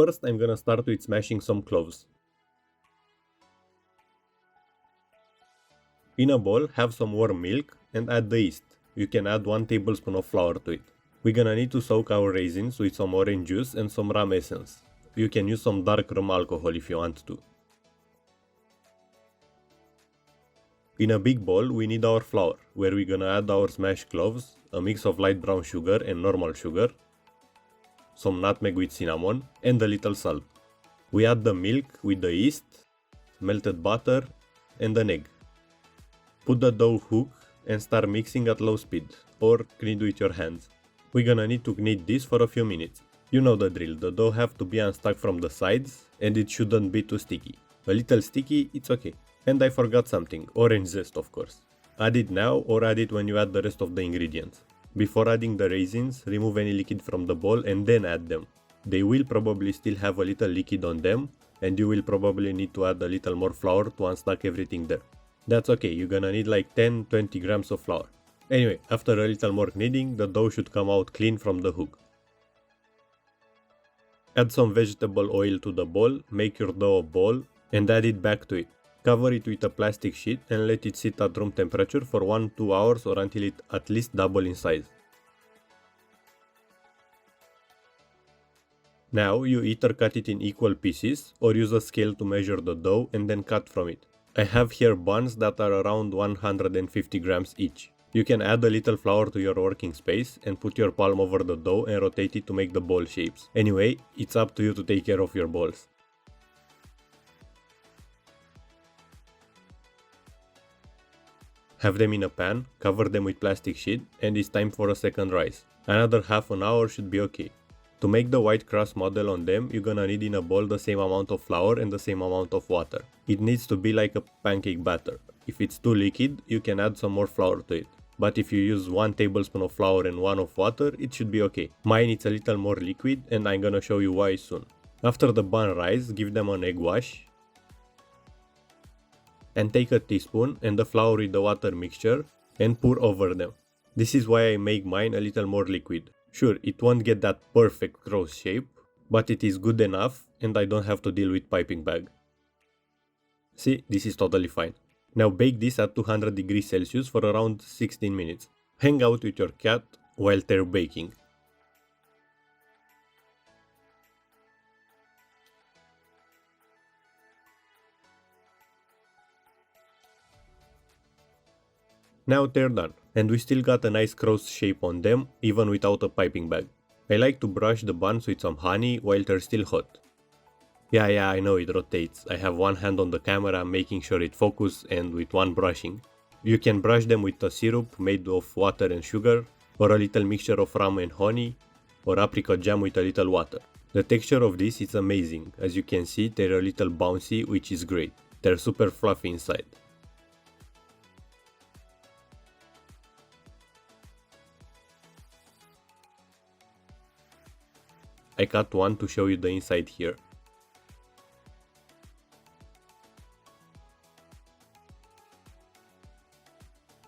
first I'm gonna start with smashing some cloves. In a bowl, have some warm milk and add the yeast. You can add 1 tablespoon of flour to it. We're gonna need to soak our raisins with some orange juice and some rum essence. You can use some dark rum alcohol if you want to. In a big bowl, we need our flour, where we're gonna add our smashed cloves, a mix of light brown sugar and normal sugar, some nutmeg with cinnamon, and a little salt. We add the milk with the yeast, melted butter, and an egg. Put the dough hook and start mixing at low speed, or knead with your hands. We're gonna need to knead this for a few minutes. You know the drill, the dough have to be unstuck from the sides, and it shouldn't be too sticky. A little sticky, it's okay. And I forgot something, orange zest of course. Add it now or add it when you add the rest of the ingredients. Before adding the raisins, remove any liquid from the bowl and then add them. They will probably still have a little liquid on them, and you will probably need to add a little more flour to unstuck everything there. That's okay, you're gonna need like 10-20 grams of flour. Anyway, after a little more kneading, the dough should come out clean from the hook. Add some vegetable oil to the bowl, make your dough a ball, and add it back to it. Cover it with a plastic sheet and let it sit at room temperature for 1-2 hours or until it at least double in size. Now you either cut it in equal pieces or use a scale to measure the dough and then cut from it. I have here buns that are around 150 grams each. You can add a little flour to your working space and put your palm over the dough and rotate it to make the ball shapes. Anyway, it's up to you to take care of your balls. Have them in a pan, cover them with plastic sheet, and it's time for a second rise. Another half an hour should be okay. To make the white crust model on them, you're gonna need in a bowl the same amount of flour and the same amount of water. It needs to be like a pancake batter. If it's too liquid, you can add some more flour to it. But if you use 1 tablespoon of flour and 1 of water, it should be okay. Mine is a little more liquid and I'm gonna show you why soon. After the bun rise, give them an egg wash. And take a teaspoon and the flour with the water mixture and pour over them. This is why I make mine a little more liquid. Sure, it won't get that perfect cross shape, but it is good enough and I don't have to deal with piping bag. See, this is totally fine. Now bake this at 200 degrees Celsius for around 16 minutes. Hang out with your cat while they're baking. Now they're done, and we still got a nice cross shape on them, even without a piping bag. I like to brush the buns with some honey while they're still hot. Yeah, I know it rotates. I have one hand on the camera making sure it focuses and with one brushing. You can brush them with a syrup made of water and sugar, or a little mixture of rum and honey, or apricot jam with a little water. The texture of this is amazing. As you can see, they're a little bouncy, which is great. They're super fluffy inside. I cut one to show you the inside here.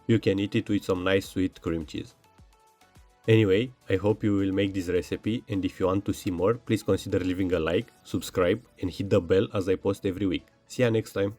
You can eat it with some nice sweet cream cheese. Anyway, I hope you will make this recipe, and if you want to see more, please consider leaving a like, subscribe and hit the bell as I post every week. See ya next time!